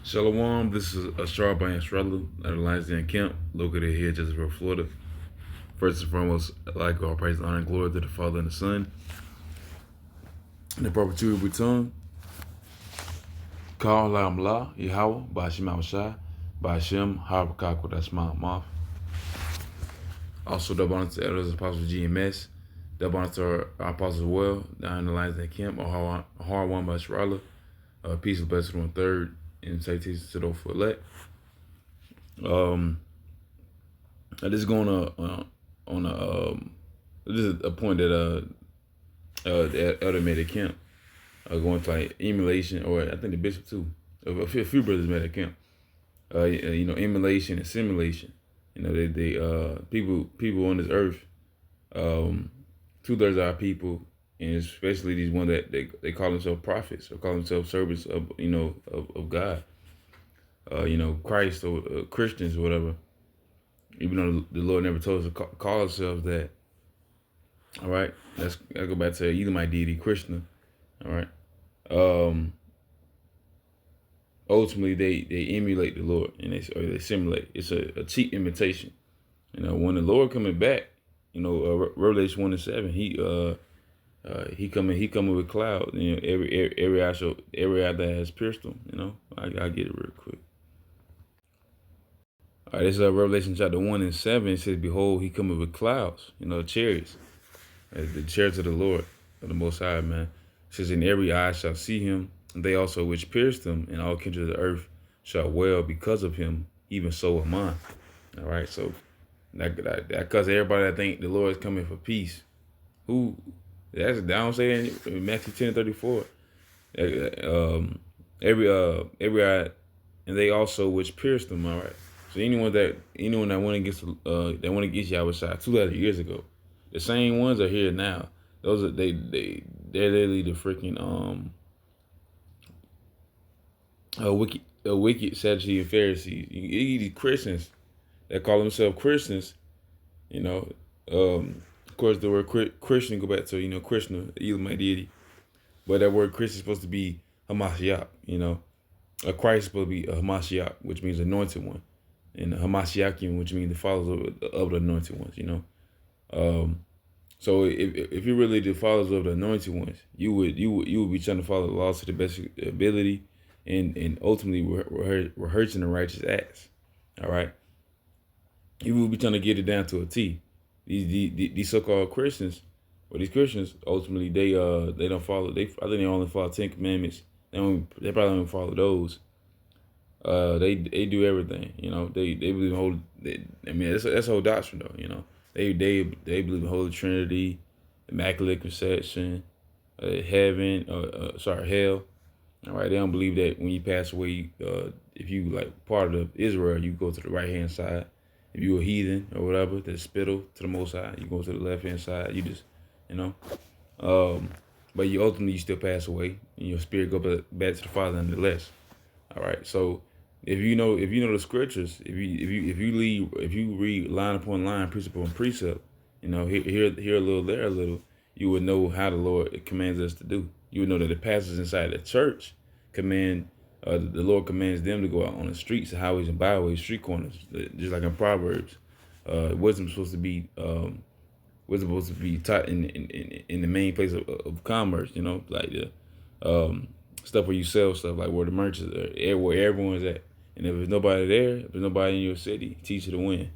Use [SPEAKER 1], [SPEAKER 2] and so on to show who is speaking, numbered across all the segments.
[SPEAKER 1] Shalom, this is a sharp iron straddler at the Lions Den Camp, located here just above Florida. First and foremost, I'd like all praise, honor, and glory to the Father and the Son, and the perpetuity return. Call Lam La, Yahweh, Bashim Shai, Bashim, Habakak, that's my mouth. Also, double honor to the elders, apostles GMS, double honor to our apostles as well, down in the Lions Den Camp, a hard one by Straddler, peace and blessing on third, and safety to those for elect. This is going on this is a point that the elder made at camp, going to like emulation, or I think the bishop too. A few brothers made at camp. Emulation and simulation. They people on this earth, 2/3 of our people, and especially these ones that they call themselves prophets or call themselves servants of God. Christ or Christians or whatever. Even though the Lord never told us to call ourselves that. All right, I go back to Edomite deity, Krishna. All right. Ultimately, they emulate the Lord and they simulate. It's a cheap imitation. When the Lord coming back, Revelation 1:7, he coming with clouds. Every eye that has pierced him. I get it real quick. All right, this is Revelation chapter 1:7. It says, "Behold, he coming with clouds, chariots, the chariots of the Lord, of the Most High, man." It says, "And every eye shall see him, and they also which pierced him, and all kindreds of the earth shall wail because of him. Even so am I." All right, so that because everybody that think the Lord is coming for peace, that's down saying in Matthew 10:34. Every eye, and they also which pierced him. All right. So anyone that went against Yahweh 2,000 years ago, the same ones are here now. Those are they're literally the freaking wicked Sadducees and Pharisees. These Christians that call themselves Christians, of course the word Christian go back to Krishna, Elamite deity, but that word Christian is supposed to be Hamashiach. A Christ is supposed to be a Hamashiach, which means anointed one, and a Hamashiachim, which means the followers of the anointed ones. So if you're really the followers of the anointed ones, you would be trying to follow the laws to the best ability, and ultimately rehearsing the righteous acts. All right, you will be trying to get it down to a T. These so-called Christians, or these Christians, ultimately they don't follow. I think they only follow 10 commandments. They probably don't follow those. They do everything. They believe in whole. That's whole doctrine though. They believe in Holy Trinity, Immaculate Conception, heaven, hell. All right, they don't believe that when you pass away, if you like part of Israel, you go to the right hand side. If you a heathen or whatever, the spittle to the Most High, you go to the left hand side. You just, but you ultimately still pass away, and your spirit go back to the Father nonetheless. All right, so if you know the scriptures, if you read line upon line, precept upon precept, here a little, there a little, you would know how the Lord commands us to do. You would know that the pastors inside the church command, the Lord commands them to go out on the streets, highways and byways, street corners, just like in Proverbs. Wisdom is supposed to be taught in the main place of commerce. Like the stuff where you sell stuff, like where the merchants are, where everyone's at. And if there's nobody there, if there's nobody in your city, teach you to win.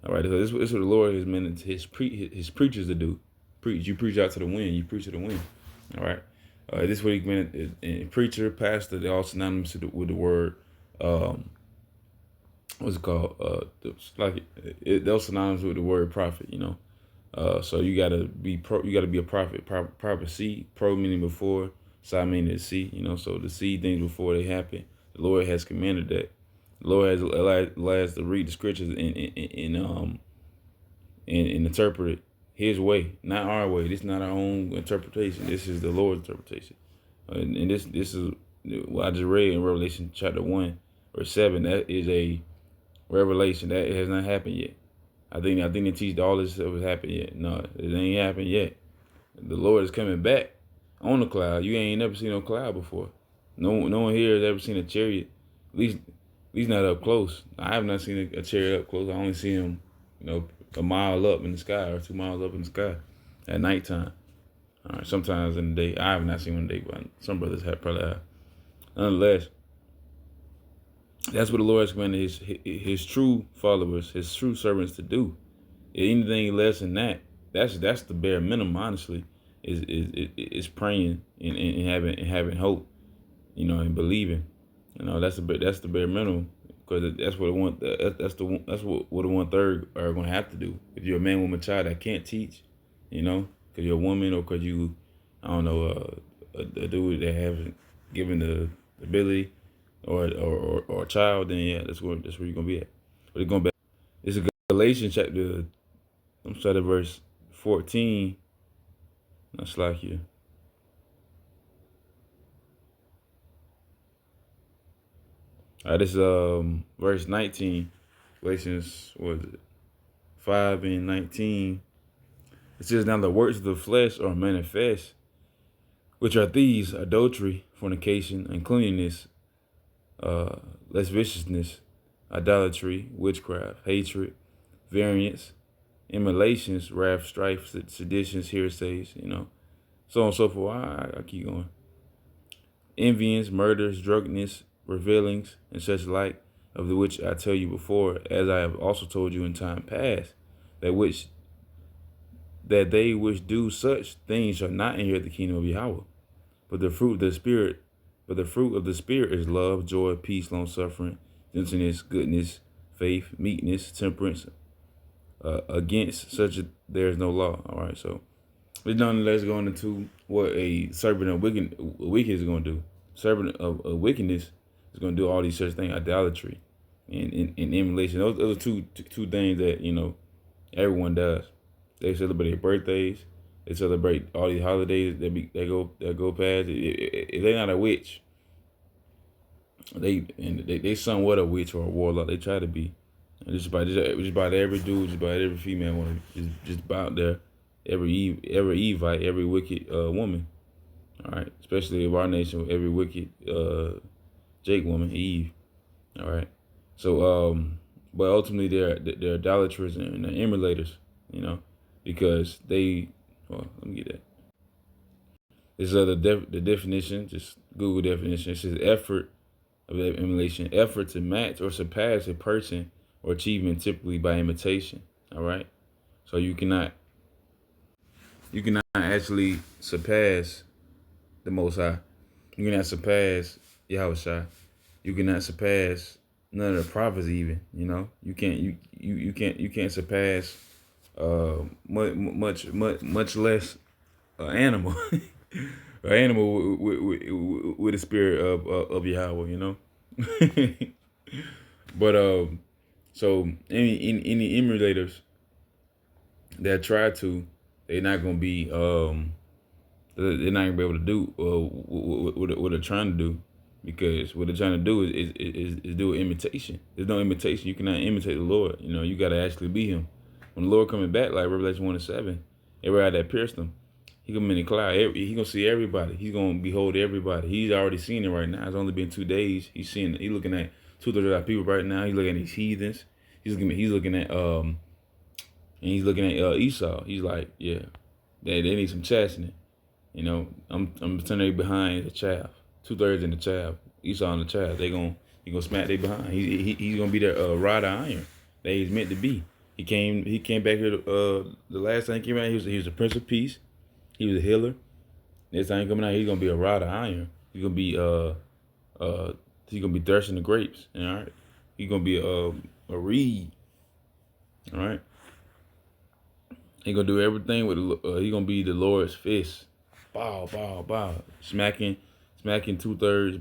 [SPEAKER 1] All right, so this is what the Lord has meant his preachers to do. Preach. You preach out to the wind. You preach to the wind. All right. This is what he meant. And preacher, pastor, they're all synonymous with the word. What's it called? They're synonymous with the word prophet. So you gotta be a prophet. Prophecy. Pro meaning before. Psi meaning to see. So to see things before they happen. The Lord has commanded that. The Lord has allowed us to read the scriptures and interpret it His way, not our way. This is not our own interpretation. This is the Lord's interpretation, and this is what I just read in Revelation chapter 1:7. That is a revelation that has not happened yet. I think they teach all this stuff has happened yet. No, it ain't happened yet. The Lord is coming back on the cloud. You ain't never seen no cloud before. No one here has ever seen a chariot At least not up close. I have not seen a chariot up close. I only see them, a mile up in the sky or 2 miles up in the sky at nighttime. All right, sometimes in the day. I have not seen one in the day, but some brothers have probably have. Nonetheless, that's what the Lord has commanded his true followers, his true servants to do. Anything less than that, that's the bare minimum. Honestly, is praying and having hope, and believing. That's the bare minimum, because that's what what the 1/3 are going to have to do. If you're a man, woman, child that can't teach, because you're a woman, or because you, I don't know, a dude that haven't given the ability, or a child, then yeah, that's where you're gonna be at. But it's going back. It's a Galatians chapter. I'm starting at verse 14. That's like you. All right, this is verse 19. Galatians, what is it? 5:19. It says, "Now the works of the flesh are manifest, which are these: adultery, fornication, uncleanness, lasciviousness, idolatry, witchcraft, hatred, variance, emulations, wrath, strife, seditions, heresies, so on and so forth." I keep going. Envyings, murders, drunkenness, revealings, and such like, of the which I tell you before, as I have also told you in time past, that they which do such things shall not inherit the kingdom of Yahweh. But the fruit of the Spirit, is love, joy, peace, long suffering, gentleness, goodness, faith, meekness, temperance. Against such there is no law. All right, so we're nonetheless going into what a servant of wicked is going to do. Servant of wickedness is going to do all these such things: idolatry and emulation. Those are two things that everyone does. They celebrate their birthdays. They celebrate all these holidays that go past. If they're not a witch, they somewhat a witch or a warlock. They try to be. And just about every dude, just about every female woman, just about there, every Evite, every wicked woman. All right, especially of our nation, every wicked Jake woman, Eve. All right, so but ultimately they're idolaters and they're emulators, because they. Well, let me get that. This is the definition. Just Google definition. It says effort of that emulation, effort to match or surpass a person or achievement, typically by imitation. All right, so you cannot actually surpass the Most High. You cannot surpass Yahushua. You cannot surpass none of the prophets. Even you can't surpass much less an animal, an animal with the spirit of Yahweh. But so any emulators that try to, they're not gonna be they're not gonna be able to do what they're trying to do, because what they're trying to do is do an imitation. There's no imitation. You cannot imitate the Lord. You got to actually be Him. When the Lord coming back, like Revelation 1:7, everybody that pierced Him, He gonna be in the cloud. He gonna see everybody. He's gonna behold everybody. He's already seen it right now. It's only been 2 days. He's seeing it. He's looking at 2/3 of our people right now. He's looking at these heathens. He's looking at Esau. He's like, yeah, they need some chastening. I'm turning behind the chaff. 2/3 in the chaff. Esau in the chaff. He gonna smack their behind. He's gonna be the rod of iron that he's meant to be. He came back here. The last time he came out, he was a Prince of Peace. He was a healer. Next time he coming out, he's gonna be a rod of iron. He's gonna be threshing the grapes. All right. He's gonna be a reed. All right. He gonna do everything with. He gonna be the Lord's fist. Bow, bow, bow, smacking 2/3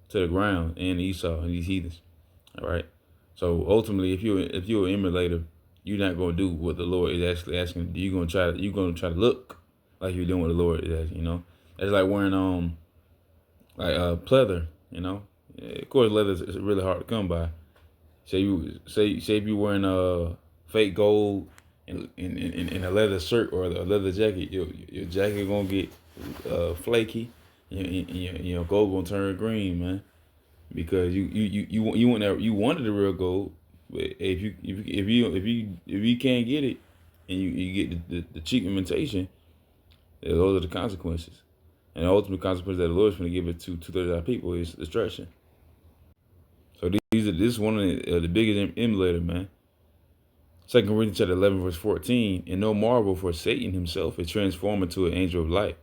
[SPEAKER 1] to the ground, and Esau and these heathens. All right. So ultimately, if you're an emulator, you're not gonna do what the Lord is actually asking. You're gonna try to look like you're doing what the Lord is asking. That's like wearing pleather. Of course, leather is really hard to come by. Say if you're wearing fake gold and a leather shirt or a leather jacket, your jacket gonna get flaky, and your gold gonna turn green, man. because you wanted the real gold, but if you can't get it, and you get the cheap imitation, those are the consequences. And the ultimate consequence that the Lord's going to give it to 2/3 of our people is destruction. So this is one of the biggest emulator, man. 2 Corinthians chapter 11 verse 14, and no marvel, for Satan himself is transformed into an angel of light.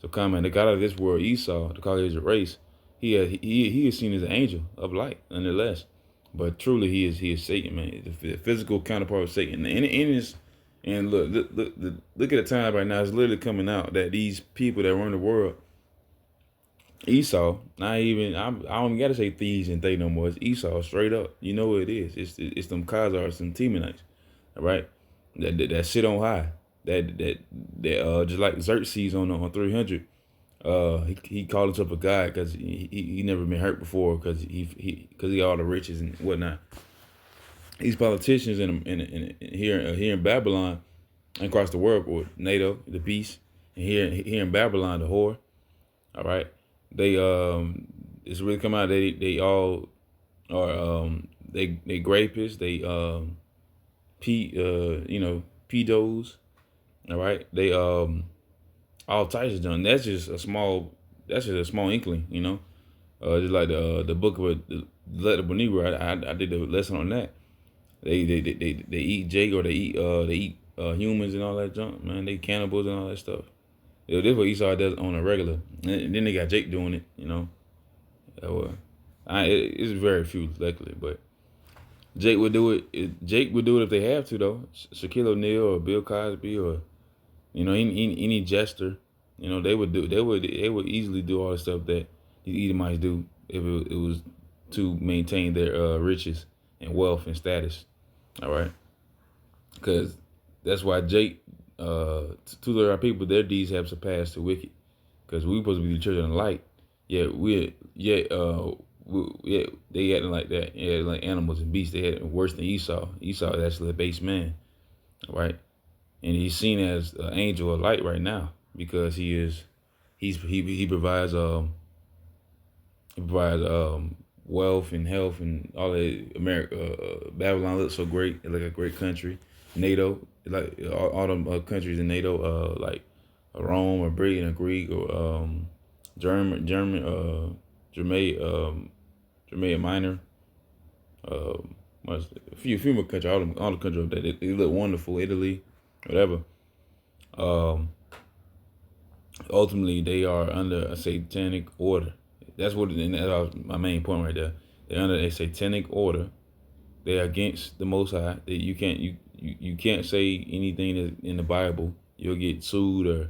[SPEAKER 1] So comment, the God of this world, Esau, the Caucasian race, he is seen as an angel of light, nonetheless. But truly, he is Satan, man, the physical counterpart of Satan. And look at the time right now. It's literally coming out that these people that run the world, Esau, not even I don't even gotta say thieves and they no more. It's Esau straight up. You know what it is. It's them Khazars, some Temanites, all right? That sit on high. That just like Xerxes on 300. He called himself a god because he never been hurt before because he all the riches and whatnot. These politicians here in Babylon and across the world, or NATO, the beast, and here in Babylon, the whore. All right, they it's really come out. They all are they grapists. They pedos. All right, they all types of junk. That's just a small inkling, just like the book of the letter of Negro. I did the lesson on that. They eat Jake, or they eat humans and all that junk. Man, they cannibals and all that stuff. Yeah, this is what Esau does on a regular. And then they got Jake doing it. It's very few luckily, but Jake would do it. Jake would do it if they have to, though. Shaquille O'Neal or Bill Cosby or any jester. They would easily do all the stuff that these Edomites do if it was to maintain their riches and wealth and status. All right, because that's why Jake, to our people, their deeds have surpassed the wicked. Because we supposed to be the children of the light, they acting like that. Yeah, like animals and beasts. They had it worse than Esau. Esau is actually a base man, right? And he's seen as an angel of light right now because he provides wealth and health and all that. America, Babylon looks so great. It's like a great country. NATO, like all them countries in NATO, like Rome or Britain or Greek or Germania Minor, uh, a few more countries, all the countries up there, they look wonderful. Italy, whatever. Um, Ultimately, they are under a satanic order. That's was my main point right there. They're under a satanic order. They're against the Most High. You can't say anything that's in the Bible. You'll get sued or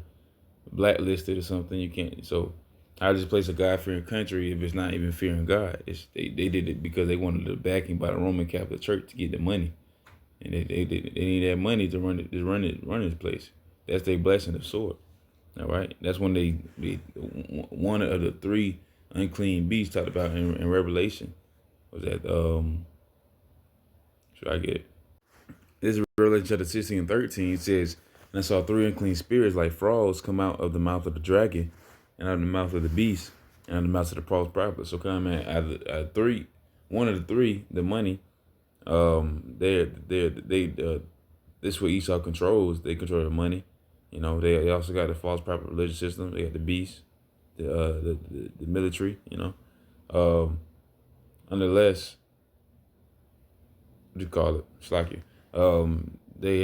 [SPEAKER 1] blacklisted or something. You can't. So how does this place a God-fearing country if it's not even fearing God? They did it because they wanted the backing by the Roman Catholic Church to get the money, and they need that money to run this place. That's their blessing of sword. All right, that's when they one of the three unclean beasts talked about in Revelation was that should I get it? This is Revelation chapter 16 and 13. It says, and I saw three unclean spirits like frogs come out of the mouth of the dragon, and out of the mouth of the beast, and out of the mouth of the false prophet. So come in one of the three, the money. This is what Esau controls. They control the money. They also got the false prophet religious system. They got the beast, the military. Nonetheless, what do you call it? It's like you. They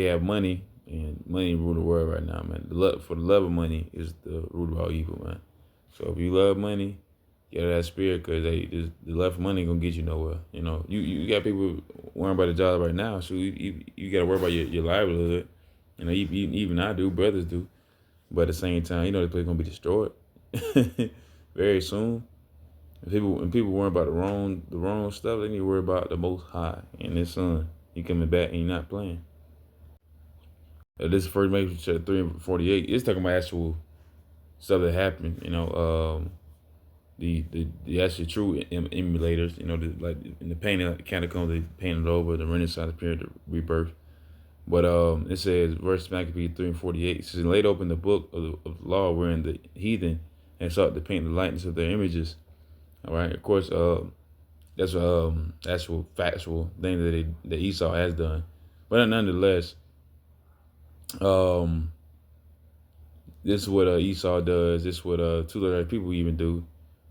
[SPEAKER 1] have money, and money rule the world right now, man. For the love of money is the root of all evil, man. So if you love money, get that spirit, because the love for money gonna get you nowhere. You got people worrying about the job right now, so you got to worry about your livelihood. Even I do, brothers do, but at the same time, the place gonna be destroyed very soon. When people worry about the wrong stuff, they need to worry about the Most High and His Son. He coming back and He not playing. This is First Maccabees chapter 3:48. It's talking about actual stuff that happened. The actually true emulators. Like in the painting, like the catacombs, they painted over the Renaissance period, the rebirth. But it says, verse Maccabees 3:48. It says, and laid open the book of the law, wherein the heathen had sought to paint the likeness of their images All right. Of course, that's actual factual thing that Esau has done, but nonetheless, um, this is what Esau does. This is what two other people even do.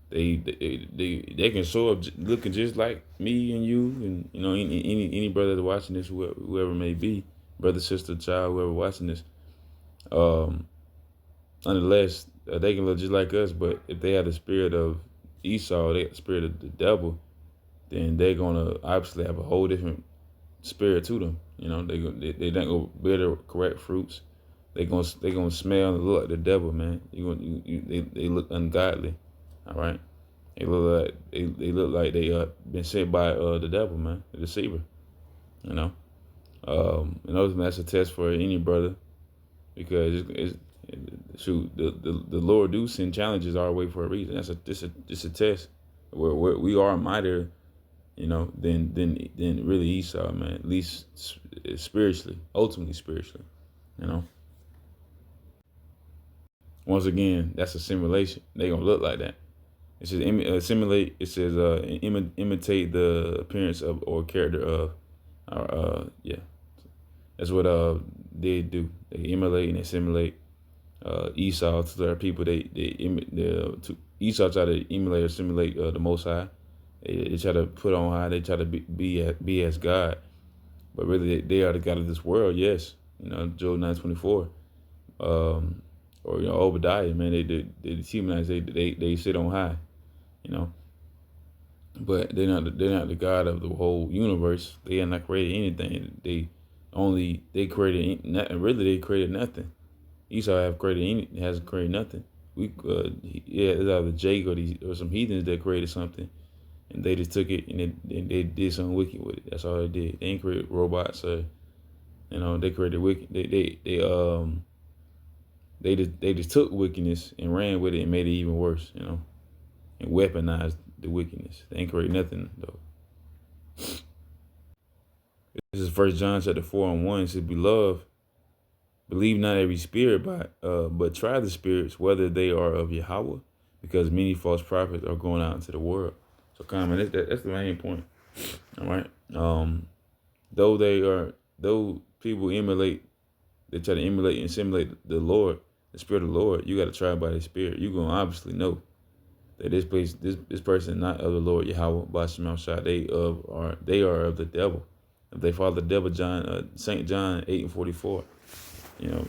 [SPEAKER 1] They can show up looking just like me and you, and any brother that's watching this, whoever it may be, brother, sister, child, whoever watching this. Um, Nonetheless, they can look just like us, but if they have the spirit of Esau, they have the spirit of the devil, then they're gonna obviously have a whole different spirit to them. They not gonna bear the correct fruits. They gonna smell and look like the devil, man. They look ungodly. All right. They look like they been sent by the devil, man, the deceiver. You know. And ultimately that's a test for any brother because shoot, the Lord do send challenges our way for a reason. It's a test where we are mightier, than really Esau, man. At least spiritually, ultimately spiritually, you know. Once again, that's a simulation. They gonna look like that. It says simulate. It says imitate the appearance of or character of. Yeah, that's what they do. They emulate and they simulate. Esau to their people, Esau try to emulate or simulate the Most High. They try to put on high. They try to be as God, but really they are the God of this world. Yes, Job 9:24, or Obadiah. Man, they dehumanize. They sit on high, you know. But they're not the God of the whole universe. They have not created anything. They created nothing. Really, they created nothing. Esau hasn't created nothing. It's either Jake or some heathens that created something, and they just took it and they did something wicked with it. That's all they did. They ain't created robots. They created wicked. They just took wickedness and ran with it and made it even worse. And weaponized the wickedness. They ain't created nothing though. This is 1 John chapter 4:1. It says, "Beloved, believe not every spirit, but try the spirits whether they are of Yahweh, because many false prophets are going out into the world." So, that's the main point. All right. Though people they try to emulate and simulate the Lord, the Spirit of the Lord. You got to try by the Spirit. You're gonna obviously know that this person is not of the Lord Yahweh, Bashim Shah. They are of the devil. If they follow the devil, Saint John 8:44. You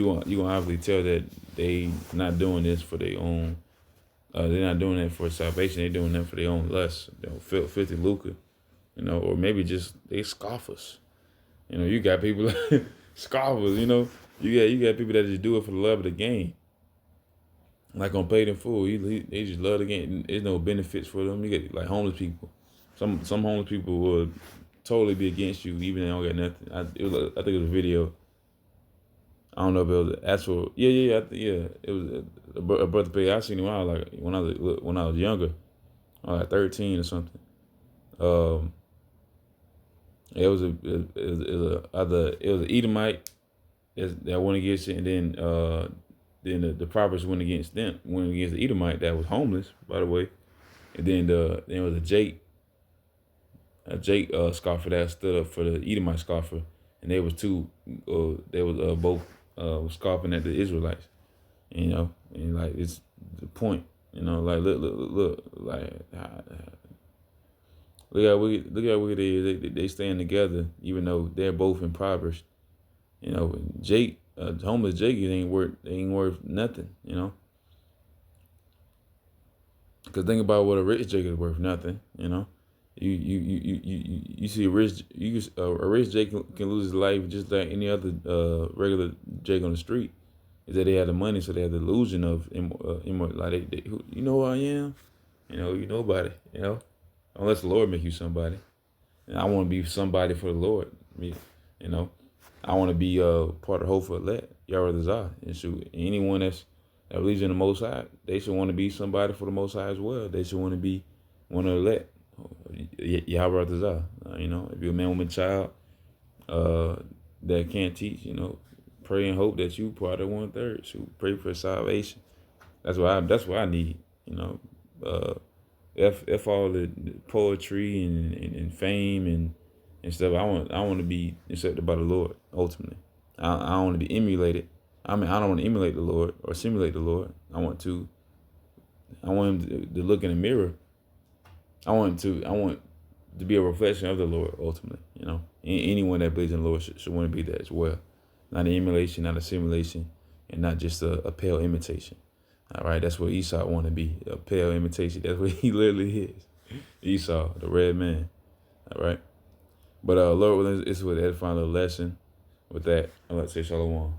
[SPEAKER 1] gonna obviously tell that they not doing this for their own. They're not doing it for salvation. They're doing it for their own lust. Filthy lucre. Or maybe just they scoffers. You got people scoffers. You got people that just do it for the love of the game. Like on Paid in Full, they just love the game. There's no benefits for them. You get like homeless people. Some homeless people will totally be against you, even if they don't get nothing. I think it was a video. I don't know if it was actual. Yeah. It was a brother pay. I seen him when I was younger, like 13 or something. It was an Edomite that went against it, and then the prophets went against the Edomite that was homeless, by the way, and then there was a Jake scoffer that stood up for the Edomite scoffer, and they was both scoffing at the Israelites, and like it's the point, like look, like look how wicked it is. They stand together even though they're both impoverished. Jake, homeless Jake, ain't worth nothing. Because think about what a rich Jake is worth, nothing. You see a rich Jake can lose his life just like any other regular Jake on the street. Is that they have the money, so they have the illusion of immortality. You know who I am? You nobody. Unless the Lord make you somebody. And I want to be somebody for the Lord. I want to be part of Hope for Elect, Yahweh Zah. And shoot, anyone that believes in the Most High, they should want to be somebody for the Most High as well. They should want to be one of the elect, Yahweh Zah. If you're a man, woman, child that can't teach, pray and hope that you part of 1/3. So pray for salvation. That's what I need. F all the poetry and fame and stuff. I want to be accepted by the Lord ultimately. I don't want to be emulated. I mean, I don't want to emulate the Lord or simulate the Lord. I want him to look in the mirror. I want to be a reflection of the Lord ultimately. You know, anyone that believes in the Lord should want to be that as well. Not an emulation, not a simulation, and not just a pale imitation. All right, that's what Esau want to be, a pale imitation. That's what he literally is. Esau, the red man. All right. But Lord, this is what edifying little lesson. With that, I'd like to say shalom.